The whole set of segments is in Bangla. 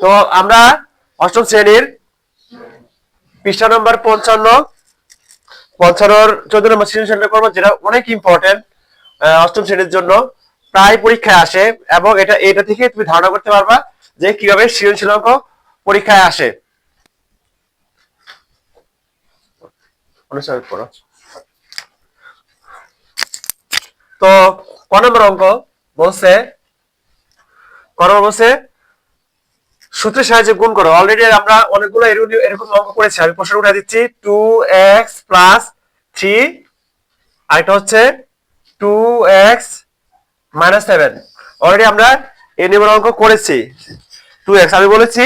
তো আমরা অষ্টম শ্রেণীর পৃষ্ঠা নম্বর 55 14 নম্বর সৃজনশীল করবো, যেটা অনেক ইম্পর্টেন্ট অষ্টম শ্রেণীর জন্য, প্রায় পরীক্ষায় আসে এবং এটা থেকে তুমি ধারণা করতে পারবা যে কিভাবে সৃজনশীল অঙ্ক পরীক্ষায় আসে। তো ক নম্বর অঙ্ক বলছে, সূত্রের সাহায্যে গুণ করো। অলরেডি আমরা অনেকগুলো এরকম অঙ্ক করেছি, আমি প্রশ্ন উঠে দিচ্ছি। 2x প্লাস 3, আরেকটা হচ্ছে 2x মাইনাস 7। অলরেডি আমরা এই নিয়মের অঙ্ক করেছি। 2x আমি বলেছি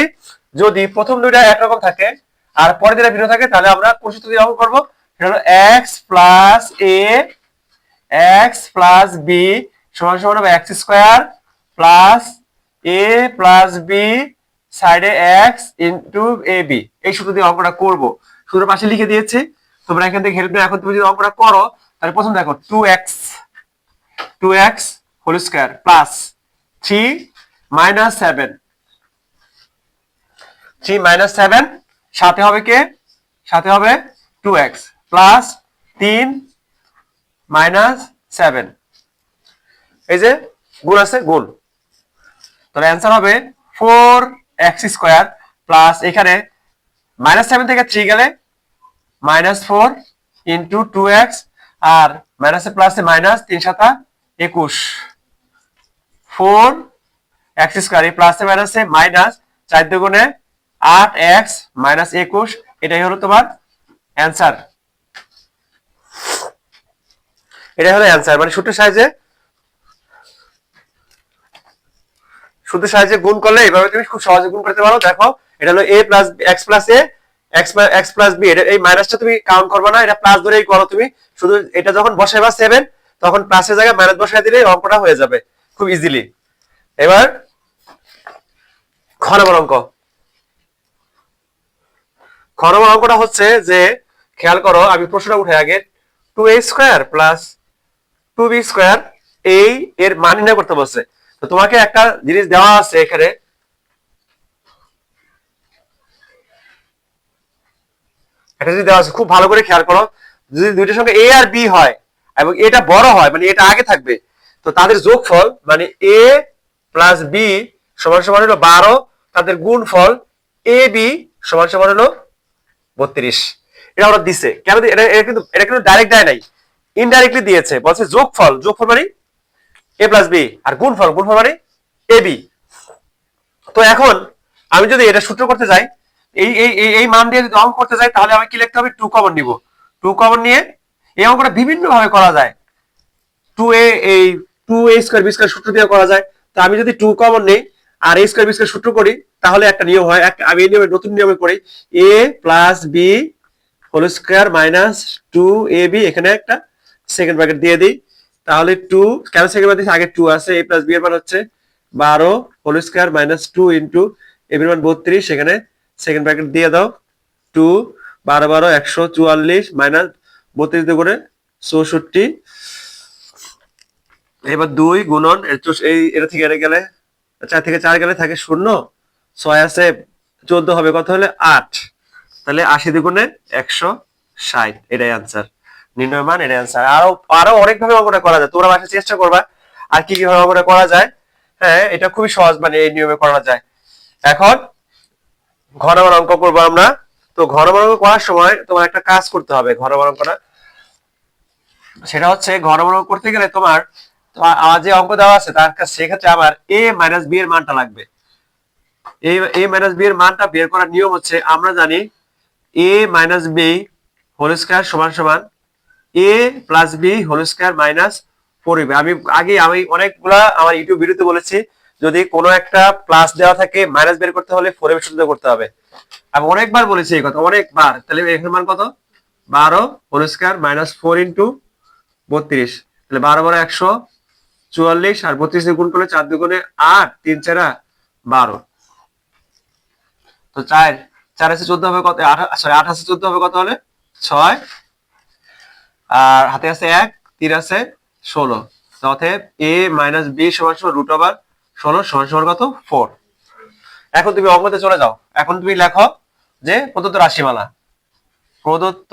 যদি প্রথম দুইটা একরকম থাকে আর পরের দুইটা ভিন্ন থাকে তাহলে আমরা কোন সূত্র দিয়ে অঙ্ক করবো, সেটা হলো x plus a x plus b সমান সমান হবে x square plus a plus b সাইডে x ইন্টু এ বি। এই সূত্র দিয়ে অঙ্কটা করবো। সূত্রের পাশে লিখে দিয়েছি, তোমরা এখান থেকে হেল্প নিয়ে এখন তুমি যদি অঙ্কটা করো তাহলে প্রথম দেখো 2x whole square plus 3 minus 7 সাথে হবে কে, সাথে হবে 2x প্লাস 3 মাইনাস 7, এই যে গুণ আছে গুণ, তাহলে অ্যান্সার হবে 4x স্কয়ার প্লাস এখানে মাইনাস 7 থেকে 3 গেলে মাইনাস 4 ইন্টু 2x আর মাইনাসে প্লাসে মাইনাস 3 সাতা 21, 4x স্কয়ার এই প্লাসে মাইনাসে মাইনাস 4 দুগুণে 8x মাইনাস 21, এটাই হলো তোমার অ্যান্সার। এটাই হলো অ্যান্সার, মানে সূত্রের সাহায্যে গুণ করলে এইভাবে তুমি খুব সহজে গুণ করতে পারো। দেখো এটা হলো a plus x plus a x plus b, এই মাইনাসটা তুমি কাউন্ট করবে না, এটা প্লাস ধরেই করো তুমি। শুধু এটা যখন বসাইবা 7 তখন প্লাসের জায়গায় মাইনাস বসাই দিলে অঙ্কটা হয়ে যাবে খুব ইজিলি। এবার খ নম্বর অঙ্কটা হচ্ছে যে, খেয়াল করো আমি প্রশ্নটা উঠে আগে, 2a square plus 2b square এই এর মান নির্ণয় করতে বলছে। তো তোমাকে একটা জিনিস দেওয়া আছে এখানে, একটা জিনিস দেওয়া আছে, খুব ভালো করে খেয়াল করো। যদি দুইটার সঙ্গে a আর b হয় এবং এটা বড় হয় মানে এটা আগে থাকবে, তো তাদের যোগফল মানে a প্লাস b সমান সমান হলো 12, তাদের গুণফল a b সমান সমান হলো 32। এটা ওরা দিছে কেন, এটা কিন্তু ডাইরেক্ট দেয় নাই, ইনডাইরেক্টলি দিয়েছে। বলছে যোগফল মানে a প্লাস b আর গুণফল মানে a b। তো এখন আমি যদি এটা সূত্র করতে যাই, এই মান দিয়ে যদি অঙ্ক করতে যাই তাহলে আমি কি লিখতে হবে, 2 কমন নিব। 2 কমন নিয়ে এই অঙ্কটা বিভিন্ন ভাবে করা যায়। 2a এই 2a স্কয়ার b স্কয়ার সূত্র দিয়ে করা যায়। তো আমি যদি 2 কমন নেই আর a স্কয়ার b স্কয়ার সূত্র করি তাহলে একটা নিয়ম হয়, আমি এই নিয়মে নতুন নিয়মে করি, a plus b whole square minus 2ab, এখানে একটা সেকেন্ড ব্র্যাকেট দিয়ে দিই। তাহলে 2 কেন সেকেন্ড ব্র্যাকেট দিয়েছি, আগে 2 আছে, a প্লাস b এর মান হচ্ছে 12 whole square minus 2 into a এর মান 32, সেখানে সেকেন্ড ব্র্যাকেট দিয়ে দাও। 2 12 12 144 মাইনাস 32 দিয়ে করে 64, এবার 2 গুণন এই এটা থেকে এটা গেলে 4 থেকে 4 গেলে থাকে 0, 6 আছে 14 হবে কত হলে 8, তাহলে 80 দ্বিগুণে 160, এটাই आंसर, নির্ণয় মান এটাই आंसर। আরো অনেক ভাবে অঙ্কটা করা যায়, তোমরা বাসায় চেষ্টা করবা আর কি কি ভাবে অঙ্কটা করা যায়। হ্যাঁ এটা খুবই সহজ, মানে এই নিয়মে করা যায়। এখন ঘন মান অঙ্ক করবো আমরা। তো ঘন মান অঙ্ক করার সময় তোমার একটা কাজ করতে হবে, ঘন মান অঙ্কটা সেটা হচ্ছে, ঘন মান অঙ্ক করতে গেলে তোমার যে অঙ্ক দেওয়া আছে তার সেক্ষেত্রে আমার a মাইনাস b এর মানটা লাগবে। a মাইনাস b এর মানটা বের করার নিয়ম হচ্ছে, আমরা জানি a minus b whole square সমান সমান a plus b whole square minus 4ab। আমি অনেকগুলা আমার ইউটিউব ভিডিওতে বলেছি, যদি কোনো একটা প্লাস দেওয়া থাকে মাইনাস বের করতে হলে 4ab সূত্র করতে হবে। আমি অনেকবার বলেছি এই কথা, অনেকবার। তাহলে এখানে মান কত, 12 হোল স্কয়ার মাইনাস 4 ইন্টু 32, তাহলে 12 12 144 আর 32 দিয়ে গুণ করলে 4 দুগুণে 8 3 4 12, তো 4 আছে 14 হবে কত, 8 আছে 14 হবে কত হলে 6, আর হাতে আছে 1 3 আছে 16, অতএব a মাইনাস b সমান সমান রুট ওভার 16 সমান সমান কত 4। এখন তুমি অঙ্কতে চলে যাও। এখন তুমি লেখো যে প্রদত্ত রাশিমালা, প্রদত্ত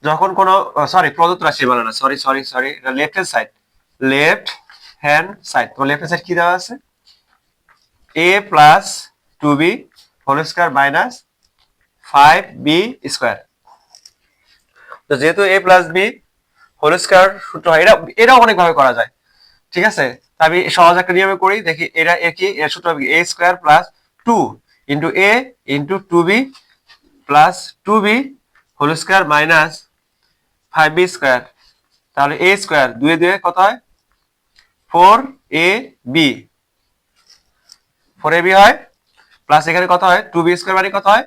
যখন কোন প্রদত্ত রাশিমালা না, sorry sorry sorry, left hand side, left hand side, তোমার লেফট হ্যান্ড সাইড কি দেওয়া আছে? a plus 2b whole square minus 5b square. তো যেহেতু a প্লাস b হোল স্কয়ার সূত্র হয়, এটাও অনেক ভাবে করা যায়, ঠিক আছে? আমি সহজ একটা নিয়মে করি, দেখি এটা একই, এর সূত্র হবে a square plus 2 into a into 2b plus 2b whole square minus 5b square. তাহলে a স্কয়ার 2 এ 2 কত হয়? 4ab, 4ab হয়, প্লাস এখানে কত হয়? 2b স্কয়ার মানে কত হয়?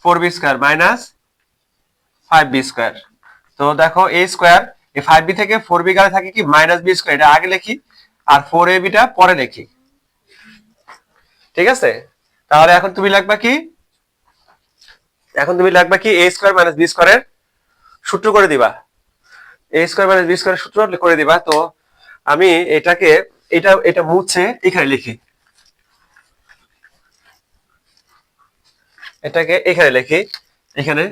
4b square minus 5b square. তো দেখো a স্কয়ার, এই 5b থেকে 4b গেলে থাকে কি মাইনাস b স্কয়ার, এটা আগে লিখি আর 4ab টা পরে লিখি, ঠিক আছে? তাহলে এখন তুমি লিখবা কি? এখন তুমি লিখবা কি? a স্কয়ার মাইনাস b স্কয়ারের সূত্র করে দিবা, a স্কয়ার মাইনাস b স্কয়ারের সূত্র করে দিবা। তো আমি এটাকে এটা মুছে এখানে লিখি, এটাকে এখানে লিখি, এখানে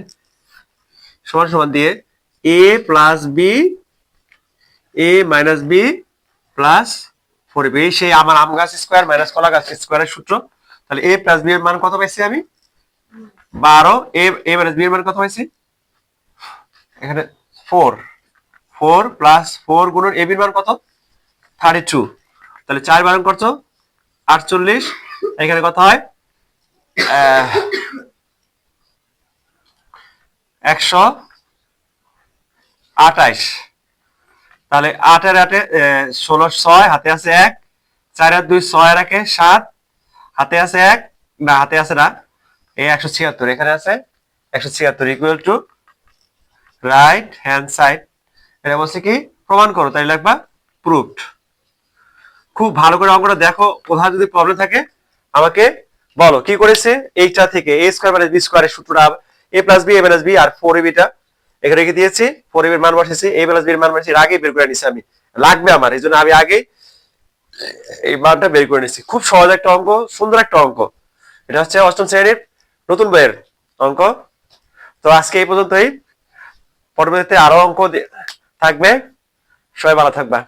সমান সমান দিয়ে a plus b, a minus b plus 4b, সেই আমার আম গাছ স্কয়ার মাইনাস কলা গাছ স্কয়ারের সূত্র। তাহলে a প্লাস b এর মান কত পাইছি আমি? 12। a মাইনাস b এর মান কত পাইছি? এখানে 4, 4 প্লাস 4 গুণন ab এর মান কত? 32। তাহলে 4 বারং কত? 48। এখানে কত হয়? 128। তাহলে 8 এর 8 16, 6 হাতে আছে 1, 4 আর 2 6 আর 1 7, হাতে আছে 1 না, হাতে আছে না, এই 176 এখানে আছে 176 equal to right hand side. এটা বলছে কি প্রমাণ করো, তাই লিখবা প্রুভড। খুব ভালো করে অঙ্কটা দেখো, কোথাও যদি প্রবলেম থাকে আমাকে বলো। কি করেছে? এইটা থেকে a স্কয়ার মাইনাস b স্কয়ারের সূত্রটা a plus b, a minus b আর 4ab টা এখানে রেখে দিয়েছি, 4ab এর মান বসেছি, a প্লাস b এর মান বসেছি, আগে বের করে নিছি আমি, লাগবে আমার, এইজন্য আমি আগে এই মানটা বের করে নিছি। খুব সহজ একটা অঙ্ক, সুন্দর একটা অঙ্ক। এটা হচ্ছে অষ্টম শ্রেণীর নতুন বইয়ের অঙ্ক। তো আজকে এই পর্যন্তই, পরবর্তীতে আরো অঙ্ক থাকবে। সবাই ভালো থাকবা।